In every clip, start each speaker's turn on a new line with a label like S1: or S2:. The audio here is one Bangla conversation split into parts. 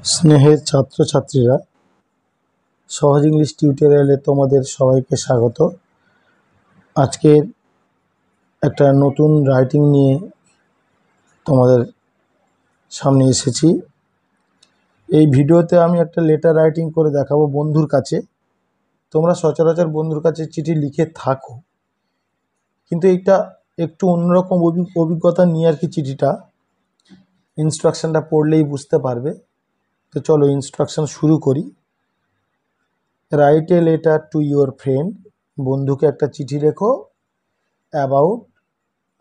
S1: স্নেহের ছাত্রছাত্রীরা, সহজ ইংলিশ টিউটোরিয়ালে তোমাদের সবাইকে স্বাগত। আজকের একটা নতুন রাইটিং নিয়ে তোমাদের সামনে এসেছি। এই ভিডিওতে আমি একটা লেটার রাইটিং করে দেখাবো বন্ধুর কাছে। তোমরা সচরাচর বন্ধুর কাছে চিঠি লিখে থাকো, কিন্তু এটা একটু অন্যরকম অভিজ্ঞতা নিয়ে আর কি। চিঠিটা ইনস্ট্রাকশনটা পড়লেই বুঝতে পারবে। তো চলো ইনস্ট্রাকশন শুরু করি। Write a letter to your friend, বন্ধুকে একটা চিঠি লেখো। অ্যাবাউট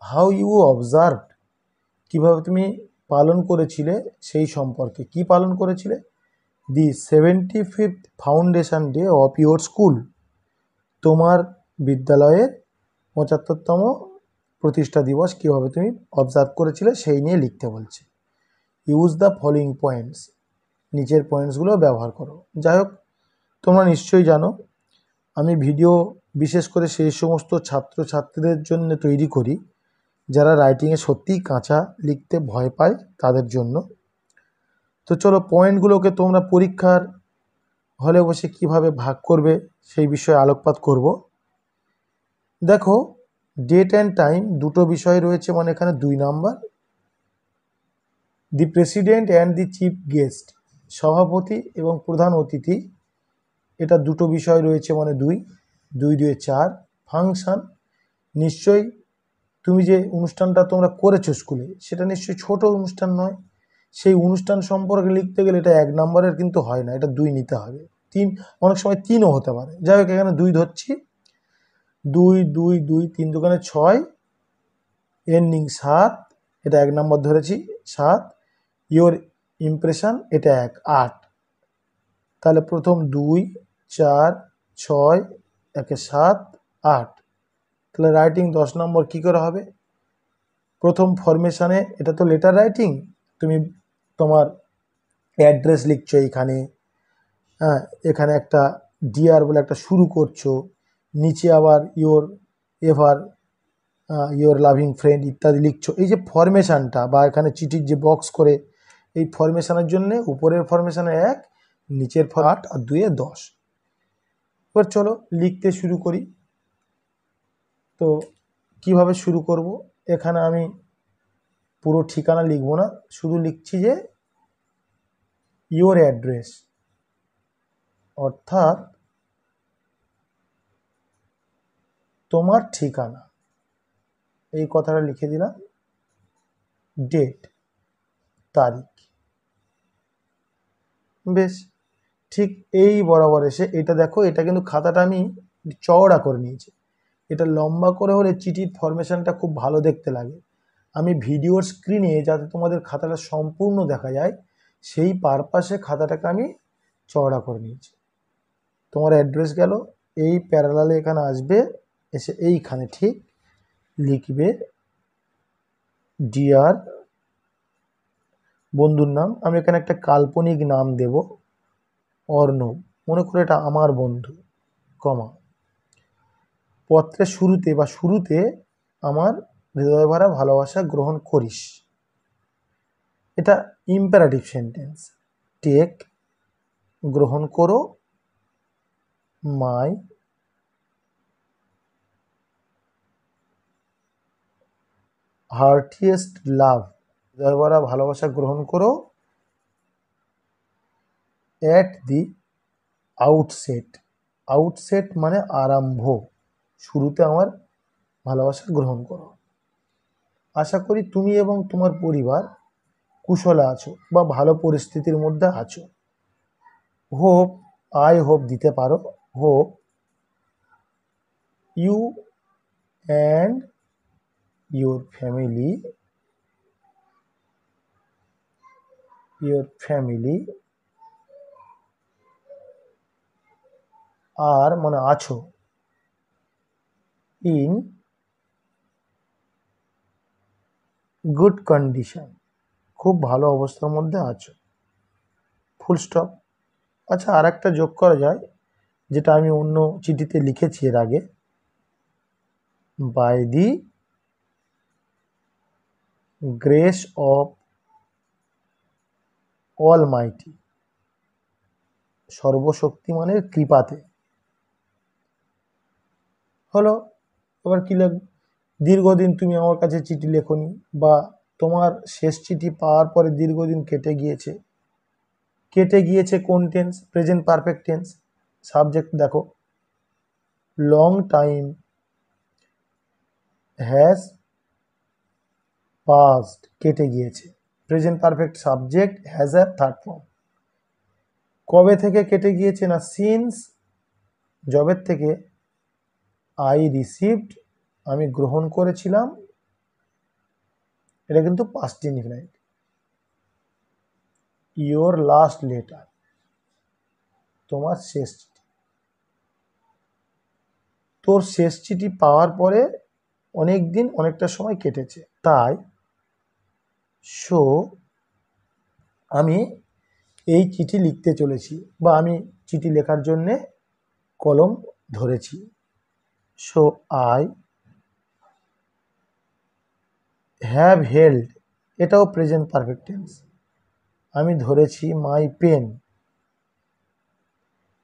S1: হাউ ইউ অবজার্ভড, কীভাবে তুমি পালন করেছিলে সেই সম্পর্কে। কি পালন করেছিলে? দি 75th foundation day of your school, তোমার বিদ্যালয়ের 75তম প্রতিষ্ঠা দিবস কীভাবে তুমি অবজার্ভ করেছিলে সেই নিয়ে লিখতে বলছে। ইউজ দ্য ফলোয়িং পয়েন্টস, নিচের পয়েন্টসগুলো ব্যবহার করো। যাই হোক, তোমরা নিশ্চয়ই জানো আমি ভিডিও বিশেষ করে সেই সমস্ত ছাত্রছাত্রীদের জন্য তৈরি করি যারা রাইটিংয়ে সত্যিই কাঁচা, লিখতে ভয় পায়, তাদের জন্য। তো চলো পয়েন্টগুলোকে তোমরা পরীক্ষার হলে বসে কিভাবে ভাগ করবে সেই বিষয়ে আলোকপাত করব। দেখো, ডেট অ্যান্ড টাইম দুটো বিষয় রয়েছে, মানে এখানে 2 number. The president and the chief guest, সভাপতি এবং প্রধান অতিথি, এটা দুটো বিষয় রয়েছে, মানে 2 2 2 4। ফাংশন, নিশ্চয়ই তুমি যে অনুষ্ঠানটা তোমরা করেছো স্কুলে সেটা নিশ্চয়ই ছোট অনুষ্ঠান নয়। সেই অনুষ্ঠান সম্পর্কে লিখতে গেলে এটা 1 নম্বরের কিন্তু হয় না, এটা 2 নিতে হবে। 3, অনেক সময় 3ও হতে পারে। যাই হোক, এখানে 2 ধরছি। 2 2 2 3 দোকানে 6, এন্ডিং 7, এটা 1 নম্বর ধরেছি 7। ইওর ইমপ্রেশন, এটা 1, 8। তাহলে প্রথম 2 4 6 1 7 8। তাহলে রাইটিং 10 নম্বর কী করে হবে? প্রথম ফরমেশানে, এটা তো লেটার রাইটিং, তুমি তোমার অ্যাড্রেস লিখছো এইখানে। হ্যাঁ, এখানে একটা ডিয়ার বলে একটা শুরু করছো, নিচে আবার ইওর লাভিং ফ্রেন্ড ইত্যাদি লিখছো। এই যে ফরমেশানটা, বা এখানে চিঠির যে বক্স করে, এই ফরমেশানের জন্যে উপরের ফরমেশানে 1, নিচের 8 আর 2 10। এবার চলো লিখতে শুরু করি। তো কিভাবে শুরু করব? এখানে আমি পুরো ঠিকানা লিখব না, শুধু লিখছি যে ইওর অ্যাড্রেস, অর্থাৎ তোমার ঠিকানা, এই কথাটা লিখে দিলাম। ডেট, তারিখ। বেশ, ঠিক এই বরাবর এসে এটা দেখো, এটা কিন্তু খাতাটা আমি চওড়া করে নিয়েছি। এটা লম্বা করে হলে চিঠির ফরমেশনটা খুব ভালো দেখতে লাগে। আমি ভিডিওর স্ক্রিনে যাতে তোমাদের খাতাটা সম্পূর্ণ দেখা যায় সেই পারপাসে খাতাটাকে আমি চওড়া করে নিয়েছি। তোমার অ্যাড্রেস গেল, এই প্যারালালে এখানে আসবে, এসে এইখানে ঠিক লিখবে ডিয়ার, বন্ধুর নাম। আমি এখানে একটা কাল্পনিক নাম দেব, অর্ণব, মনে করে এটা আমার বন্ধু, কমা। পত্রের শুরুতে আমার হৃদয় ভরা ভালোবাসা গ্রহণ করিস, এটা ইম্পারেটিভ সেন্টেন্স। টেক, গ্রহণ করো, মাই হার্টিয়েস্ট লাভ, হৃদয় ভরা ভালোবাসা গ্রহণ করো। অ্যাট দি আউটসেট, আউটসেট মানে আরম্ভ, শুরুতে আমার ভালোবাসা গ্রহণ করো। আশা করি তুমি এবং তোমার পরিবার কুশলে আছো বা ভালো পরিস্থিতির মধ্যে আছো। হোপ, আই হোপ দিতে পারো। Hope you and your family are মানে আছো, ইন গুড কন্ডিশন, খুব ভালো অবস্থার মধ্যে আছো, ফুল স্টপ। আচ্ছা, আর একটা যোগ করা যায়, যেটা আমি অন্য চিঠিতে লিখেছি এর আগে। By the grace of almighty, সর্বশক্তিমানের কৃপাতে। হলো। এবার কি লাগবে? দীর্ঘদিন তুমি আমার কাছে চিঠি লেখনি, বা তোমার শেষ চিঠি পাওয়ার পরে দীর্ঘদিন কেটে গিয়েছে কোন tense? Present perfect tense. Subject দেখো, লং টাইম হ্যাজ পাস্ট, কেটে গিয়েছে। Present perfect subject has a third form. কবে থেকে কেটে গিয়েছে? না সিন্স, জবের থেকে। আই রিসিভড, আমি গ্রহণ করেছিলাম, এটা কিন্তু past indefinite. Your last letter, তোমার শেষ চিঠি। তোর শেষ চিঠি পাওয়ার পরে অনেক দিন, অনেকটা সময় কেটেছে, তাই সো আমি এই চিঠি লিখতে চলেছি, বা আমি চিঠি লেখার জন্যে কলম ধরেছি। সো আই হ্যাভ হেল্ড, এটাও প্রেজেন্ট পারফেক্ট টেন্স। আমি ধরেছি মাই পেন,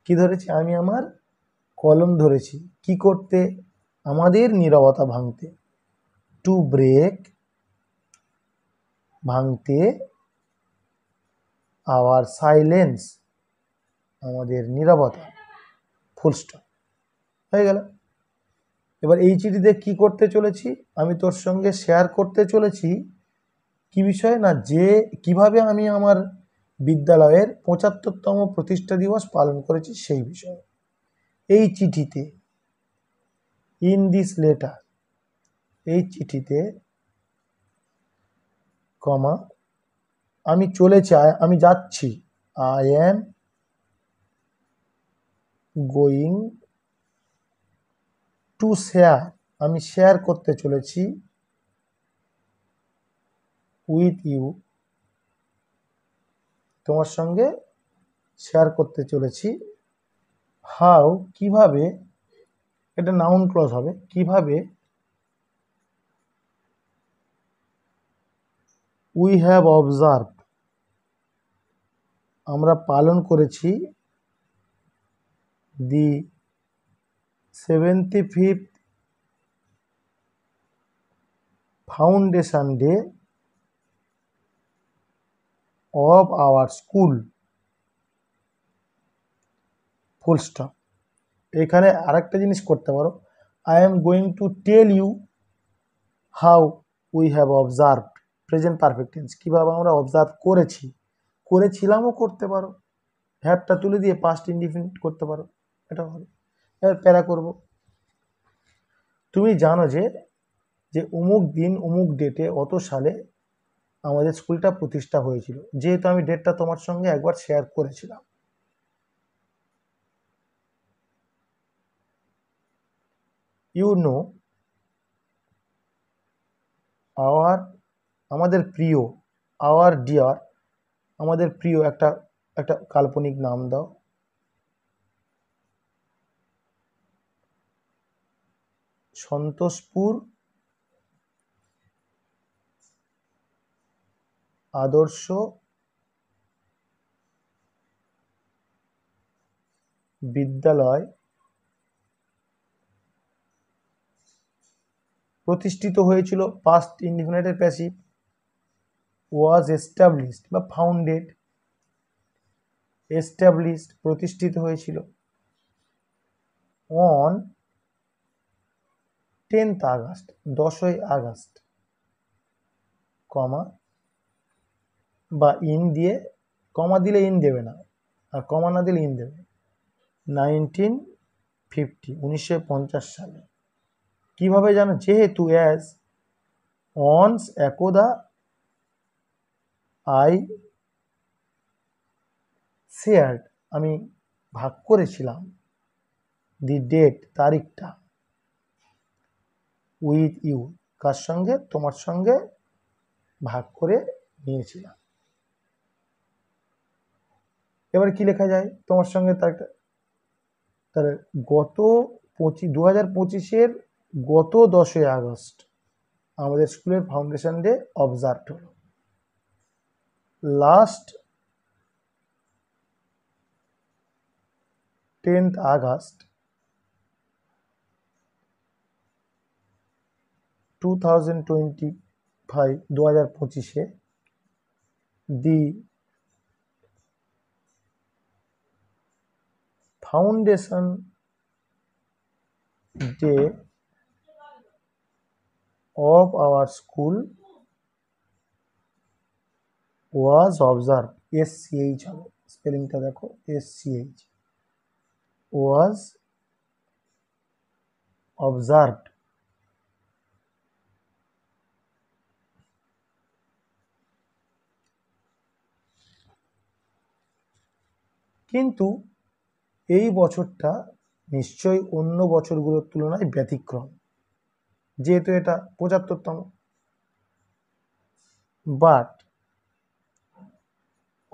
S1: কি ধরেছি? আমি আমার কলম ধরেছি। কি করতে? আমাদের নীরবতা ভাঙতে। টু ব্রেক, ভাঙতে। আওয়ার সাইলেন্স, আমাদের নীরবতা। ফুল স্টপ, হয়ে গেল। এবার এই চিঠিতে কি করতে চলেছি? আমি তোর সঙ্গে শেয়ার করতে চলেছি কি বিষয়ে? না যে কিভাবে আমি আমার বিদ্যালয়ের ৭৫তম প্রতিষ্ঠা দিবস পালন করেছি সেই বিষয়ে। এই চিঠিতে, ইন দিস লেটার, এই চিঠিতে, কমা, আমি চলেছি, আমি যাচ্ছি। I am going to share, আমি শেয়ার করতে চলেছি। উইথ ইউ, তোমার সঙ্গে শেয়ার করতে চলেছি। হাউ, কিভাবে, এটা নাউন ক্লজ হবে, কিভাবে। উই হ্যাভ অবজার্ভ, আমরা পালন করেছি। The 75th foundation day of our school, full stop. এখানে আরেকটা জিনিস করতে পারো, I am going to tell you how we have observe, present perfect tense, কীভাবে আমরা অবজার্ভ করেছি। করেছিলামও করতে পারো, হ্যাভটা তুলে দিয়ে পাস্ট ইনডিফিনিট করতে পারো, এটা হবে। এবার প্যারা করব। তুমি জানো যে যে অমুক দিন অমুক ডেটে অত সালে আমাদের স্কুলটা প্রতিষ্ঠা হয়েছিল, যেহেতু আমি ডেটটা তোমার সঙ্গে একবার শেয়ার করেছিলাম। ইউ নো, আওয়ার, আমাদের প্রিয়। আওয়ার ডিয়ার, আমাদের প্রিয়। একটা একটা কাল্পনিক নাম দাও। সন্তোষপুর আদর্শ বিদ্যালয় প্রতিষ্ঠিত হয়েছিল, পাস্ট ইনডিফিনিটের প্যাসিভ। ওয়াজ এস্টাবলিশড বা ফাউন্ডেড, এস্টাবলিশড প্রতিষ্ঠিত হয়েছিল। অন 10th আগস্ট, 10ই আগস্ট, কমা, বা ইন দিয়ে, কমা দিলে ইন দেবে না, আর কমা না দিলে ইন দেবে। 1950, 1950 সালে। কিভাবে জানো? যেহেতু অ্যাজ অনস, একদা, আই শেয়ার্ড, আমি ভাগ করেছিলাম। দি ডেট, তারিখটা। উইথ ইউ, কার সঙ্গে? তোমার সঙ্গে ভাগ করে নিয়েছিলাম। এবার কি লেখা যায় তোমার সঙ্গে তারিখটা? তাহলে গত 2025-এর গত 10ই আগস্ট আমাদের স্কুলের ফাউন্ডেশন ডে অবজার্ভ হলো। Last 10th August 2025 2025 the Foundation Day of our school was observed. SCH হবে, স্পেলিংটা দেখো, SCH was observed. কিন্তু এই বছরটা নিশ্চয়ই অন্য বছরগুলোর তুলনায় ব্যতিক্রম, যেহেতু এটা 75তম। বাট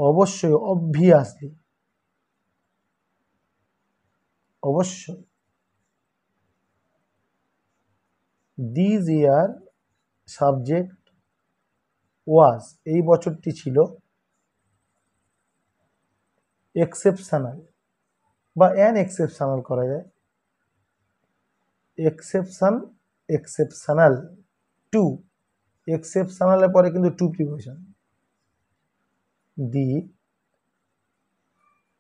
S1: অবশ্যই অবশ্যই দিস ইয়ার সাবজেক্ট ওয়াজ, এই বছরটি ছিল এক্সেপশনাল বা এক্সেপশনাল করা যায়, এক্সেপশনাল টু, এক্সেপশনালের পরে কিন্তু টু প্রিপোজিশন। দি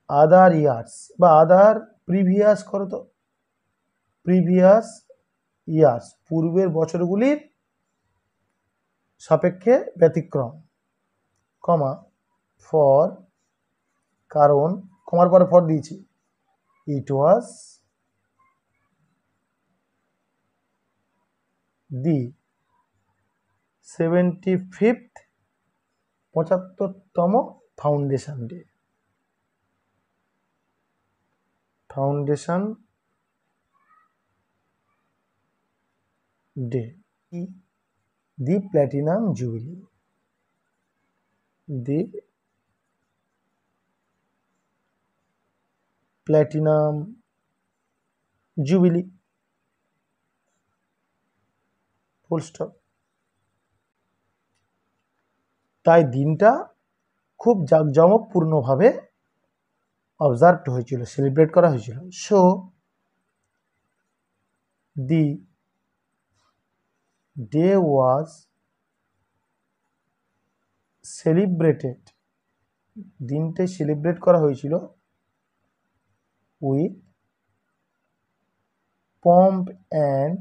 S1: আদার ইয়ার্স বা আদার প্রিভিয়াস করো তো, প্রিভিয়াস ইয়ার্স, পূর্বের বছরগুলির সাপেক্ষে ব্যতিক্রম, কমা ফর, কারণ, কমার পরে ফর দিয়েছি, ইট ওয়াজ দি 75th 75তম foundation day, foundation day, the platinum jubilee, the platinum jubilee, full stop. তাই দিনটা খুব জাঁকজমকপূর্ণভাবে অবজার্ভড হয়েছিল, সেলিব্রেট করা হয়েছিল। So the day was celebrated, দিনটাই সেলিব্রেট করা হয়েছিল উইথ পম্প অ্যান্ড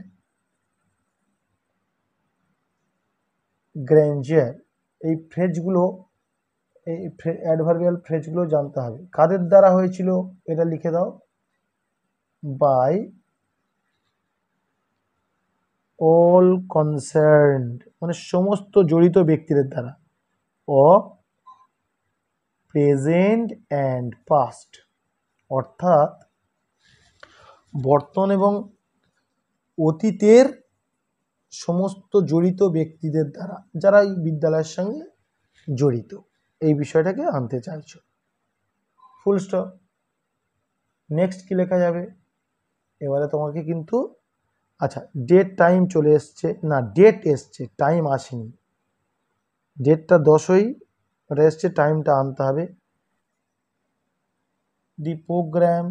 S1: গ্র্যান্ডিয়ার। এই ফ্রেজগুলো, এই অ্যাডভার্বিয়াল ফ্রেজগুলো জানতে হবে। কাদের দ্বারা হয়েছিল এটা লিখে দাও, বাই অল কনসার্নড, মানে সমস্ত জড়িত ব্যক্তিদের দ্বারা, অফ প্রেজেন্ট অ্যান্ড পাস্ট, অর্থাৎ বর্তমান এবং অতীতের সমস্ত জড়িত ব্যক্তিদের দ্বারা, যারা এই বিদ্যালয়ের সঙ্গে জড়িত, এই বিষয়টাকে আনতে চাইছো। Full stop. নেক্সট কি লেখা যাবে এবারে তোমাকে কিন্তু, আচ্ছা ডেট টাইম চলে এসছে, না ডেট এসছে, টাইম আসেনি, ডেটটা 10ই ওটা এসছে, টাইমটা আনতে হবে। দি প্রোগ্রাম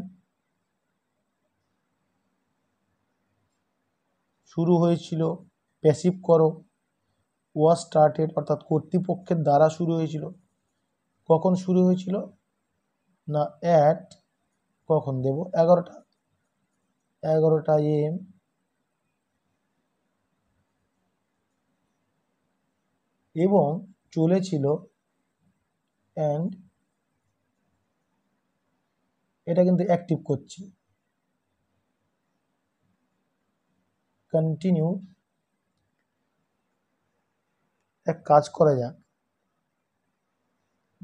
S1: শুরু হয়েছিল, প্যাসিভ করো, ওয়াজ স্টার্টেড অর্থাৎ কর্তৃপক্ষের দ্বারা শুরু হয়েছিল। কখন শুরু হয়েছিল, না অ্যাট, কখন দেব, 11টা AM, এবং চলেছিল, অ্যান্ড এটা কিন্তু অ্যাক্টিভ করছি, কন্টিনিউ। এক কাজ করা যাক,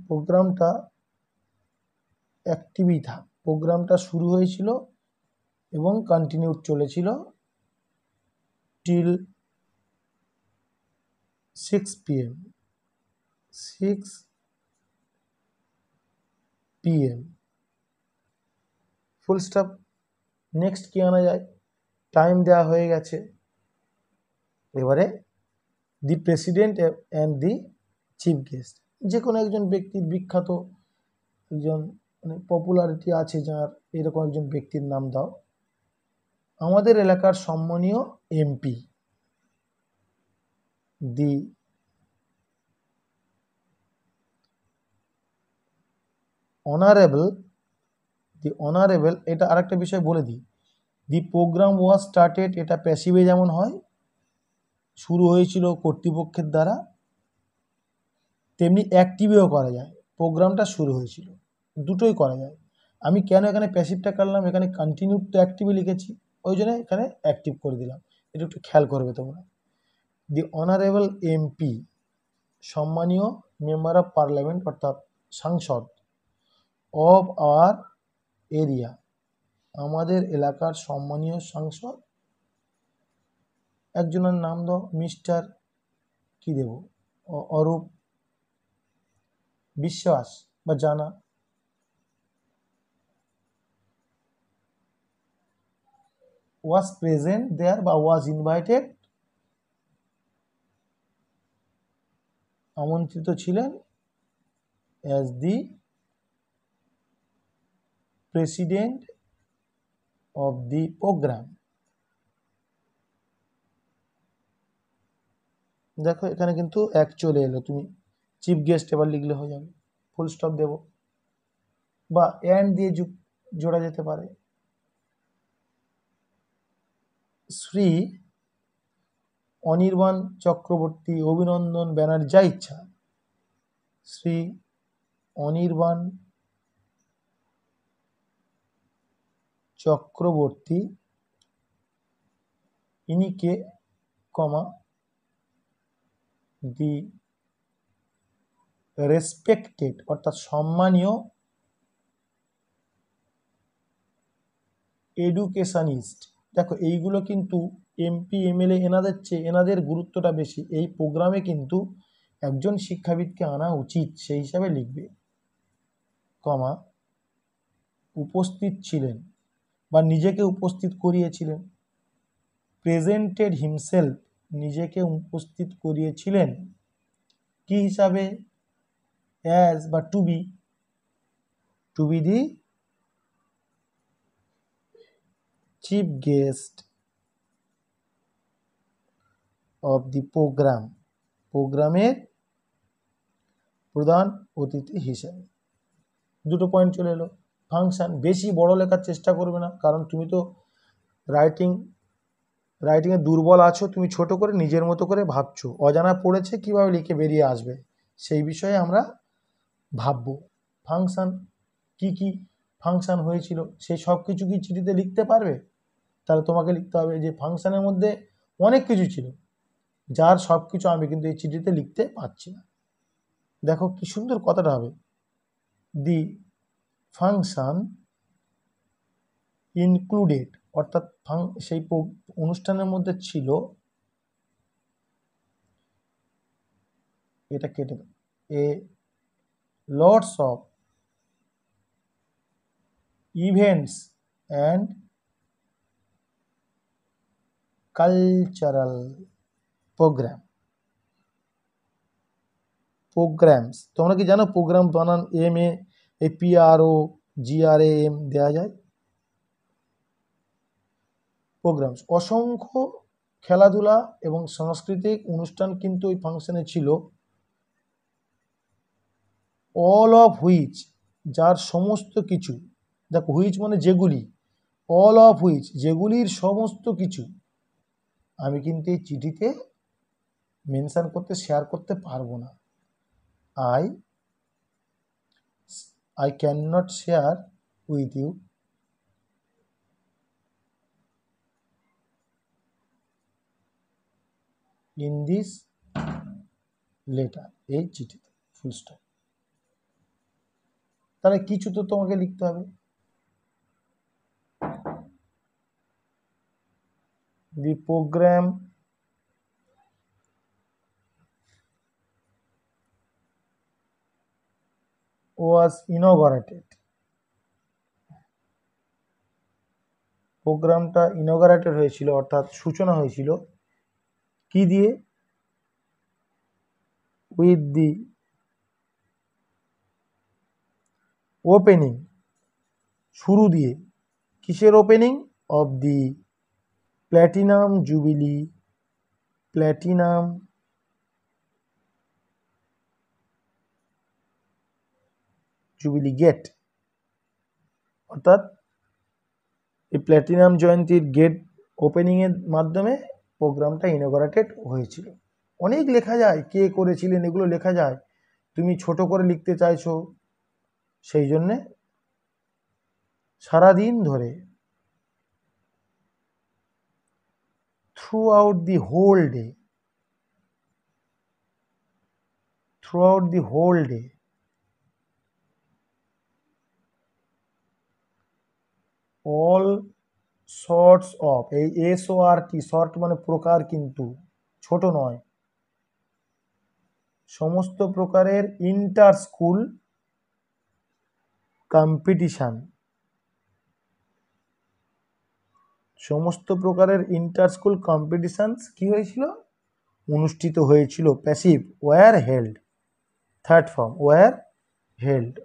S1: প্রোগ্রামটা অ্যাক্টিভই থাক, প্রোগ্রামটা শুরু হয়েছিল এবং কন্টিনিউ চলেছিল till 6 PM, 6 PM, full stop. Next কি আনা যায়, টাইম দেওয়া হয়ে গেছে, এবারে the president and the chief guest, যে কোনো একজন ব্যক্তির, বিখ্যাত একজন, মানে পপুলারিটি আছে যার এরকম একজন ব্যক্তির নাম দাও। আমাদের এলাকার সম্মানীয় এমপি, দি অনারেবল, এটা আরেকটা বিষয় বলে দিই, দি প্রোগ্রাম ওয়াজ স্টার্টেড, এটা প্যাসিভে যেমন হয়, শুরু হয়েছিল কর্তৃপক্ষের দ্বারা, তেমনি অ্যাক্টিভেও করা যায়। প্রোগ্রামটা শুরু হয়েছিল, দুটোই করা যায়। আমি কেন এখানে প্যাসিভটা করলাম, এখানে কন্টিনিউ টু অ্যাক্টিভে লিখেছি, ওই জন্য এখানে অ্যাক্টিভ করে দিলাম। এটা একটু খেয়াল করবে তোমরা। দি অনারেবল এমপি, সম্মানীয় মেম্বার অফ পার্লামেন্ট অর্থাৎ সাংসদ, অফ আওয়ার এরিয়া, আমাদের এলাকার সম্মানীয় সাংসদ, একজনের নাম দাও, মিস্টার কি দেব, অরূপ বিশ্বাস বা জানা, was present there বা was invited, আমন্ত্রিত ছিলেন, as the president of the program। দেখো এখানে কিন্তু এক চলে এলো, তুমি চিফ গেস্ট এবার লিখলে হয়ে যাবে, ফুল স্টপ দেব বা এন্ড দিয়ে জোড়া যেতে পারে। শ্রী অনির্বাণ চক্রবর্তী অভিনন্দন ব্যানার, যা ইচ্ছা, শ্রী অনির্বাণ চক্রবর্তী, ইনি কে, কমা, দি রেসপেক্টেড অর্থাৎ সম্মানীয় এডুকেশনিস্ট। দেখো এইগুলো কিন্তু এমপি এমএলএ এনাদের চেয়ে এনাদের গুরুত্বটা বেশি। এই প্রোগ্রামে কিন্তু একজন শিক্ষাবিদকে আনা উচিত, সেই হিসাবে লিখবে, কমা, উপস্থিত ছিলেন বা নিজেকে উপস্থিত করিয়েছিলেন, প্রেজেন্টেড হিমসেলফ, নিজেকে উপস্থিত করিয়েছিলেন, কি হিসাবে, অ্যাজ বা to be the chief guest of the programme, প্রোগ্রামের প্রধান অতিথি হিসেবে। দুটো পয়েন্ট চলে এলো। ফাংশন, বেশি বড় লেখার চেষ্টা করবে না, কারণ তুমি তো রাইটিংয়ে দুর্বল আছো, তুমি ছোট করে নিজের মতো করে ভাবছো, অজানা পড়েছে কিভাবে লিখে বেরিয়ে আসবে, সেই বিষয়ে আমরা ভাববো। ফাংশন, কি কি ফাংশন হয়েছিল সেই সব কিছু কি চিঠিতে লিখতে পারবে? তাহলে তোমাকে লিখতে হবে যে ফাংশনের মধ্যে অনেক কিছু ছিল, যার সব কিছু আমি কিন্তু এই চিঠিতে লিখতে পারছি না। দেখো কি সুন্দর কথাটা হবে, দি ফাংশন ইনক্লুডেড, অর্থাৎ সেই অনুষ্ঠানের মধ্যে ছিল, এটা কেটে দাও, a lots of events and cultural programmes. তোমরা কি জানো প্রোগ্রাম বানান PROGRAM দেওয়া যায়, প্রোগ্রামস। অসংখ্য খেলাধুলা এবং সাংস্কৃতিক অনুষ্ঠান কিন্তু ওই ফাংশনে ছিল, অল অফ হুইচ, যার সমস্ত কিছু, দেখো হুইচ মানে যেগুলি, অল অফ হুইচ যেগুলির সমস্ত কিছু আমি কিন্তু এই চিঠিতে মেনশন করতে শেয়ার করতে পারবো না। I cannot share with you in this letter, এই চিঠিতে, ফুল স্টপ। তাহলে কিছু তো তোমাকে লিখতে হবে। The program was inaugurated, প্রোগ্রামটা ইনঅগারেটেড হয়েছিল অর্থাৎ সূচনা হয়েছিল কি দিয়ে, উইথ দি ওপেনিং, শুরু দিয়ে, কিসের opening? Of the platinum jubilee gate, অর্থাৎ এই প্ল্যাটিনাম জয়ন্তীর গেট ওপেনিংয়ের মাধ্যমে প্রোগ্রামটা ইনঅগারেটেড হয়েছিল। অনেক লেখা যায়, কে করেছিলেন এগুলো লেখা যায়, তুমি ছোট করে লিখতে চাইছো সেই জন্যে সারাদিন ধরে throughout the whole day all sorts of, এই SORT, শর্ট মানে প্রকার, কিন্তু ছোট নয়, সমস্ত প্রকারের ইন্টার স্কুল কম্পিটিশন, সমস্ত প্রকারের ইন্টার স্কুল কম্পিটিশনস কি হয়েছিল? অনুষ্ঠিত হয়েছিল। Passive were held, third form were held.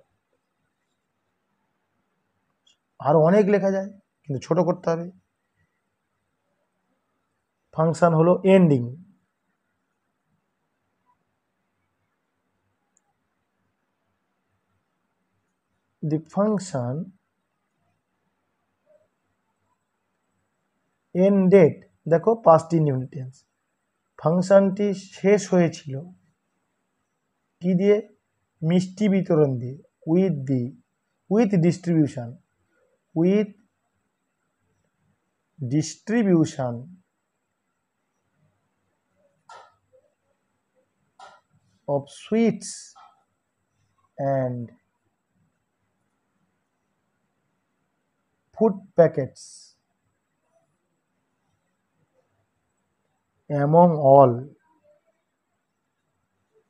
S1: আরো অনেক লেখা যায়, কিন্তু ছোট করতে হবে। ফাংশন হলো এন্ডিং, the function ended, দেখো past indefinite, ফাংশনটি শেষ হয়েছিল কি দিয়ে? মিষ্টি বিতরণ দিয়ে, with distribution of sweets and food packets among all,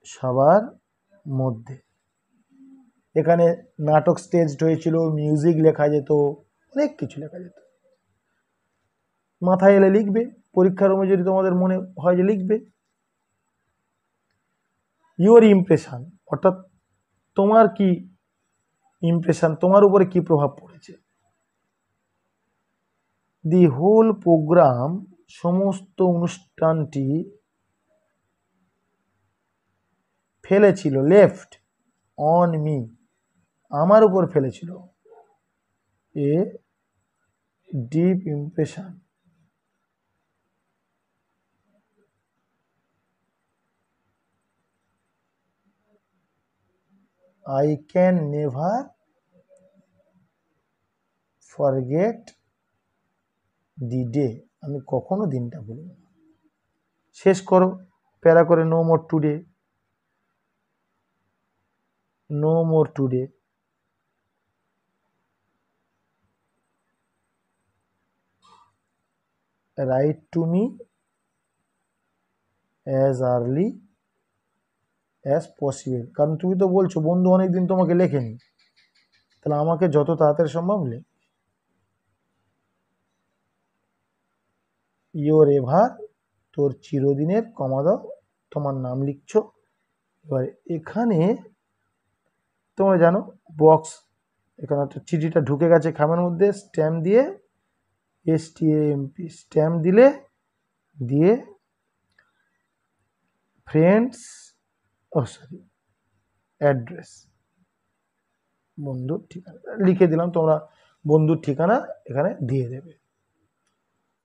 S1: সবার মধ্যে। এখানে নাটক স্টেজড হয়েছিল, মিউজিক লেখা যেত, অনেক কিছু লেখা যেত। মাথায় এলে লিখবে, পরীক্ষার সময় যদি তোমাদের মনে হয় যে লিখবে। ইউর ইমপ্রেশন, অর্থাৎ তোমার কি ইমপ্রেশন, তোমার উপরে কি প্রভাব পড়েছে। দি হোল প্রোগ্রাম, সমস্ত অনুষ্ঠানটি ফেলেছিল, লেফট অন মি, আমার উপর ফেলেছিল, a deep impression, I can never forget the day, আমি কখনো দিনটা ভুলব না। শেষ করো প্যারা করে, no more today, write to me as early as possible, কারণ তুমি তো বলছো বন্ধু অনেকদিন তোমাকে লেখেনি, তাহলে আমাকে যত তাড়াতাড়ি সম্ভব লেখ। ইয়োর এভার, তোর চিরদিনের, কমা দাও, তোমার নাম লিখছো। এবার এখানে তোমরা জানো বক্স, এখানে একটা চিঠিটা ঢুকে গেছে খামের মধ্যে, স্ট্যাম্প দিয়ে, STAMP স্ট্যাম্প দিয়ে ফ্রেন্ডস, অ্যাড্রেস, বন্ধুর ঠিকানা লিখে দিলাম, তোমরা বন্ধুর ঠিকানা এখানে দিয়ে দেবে।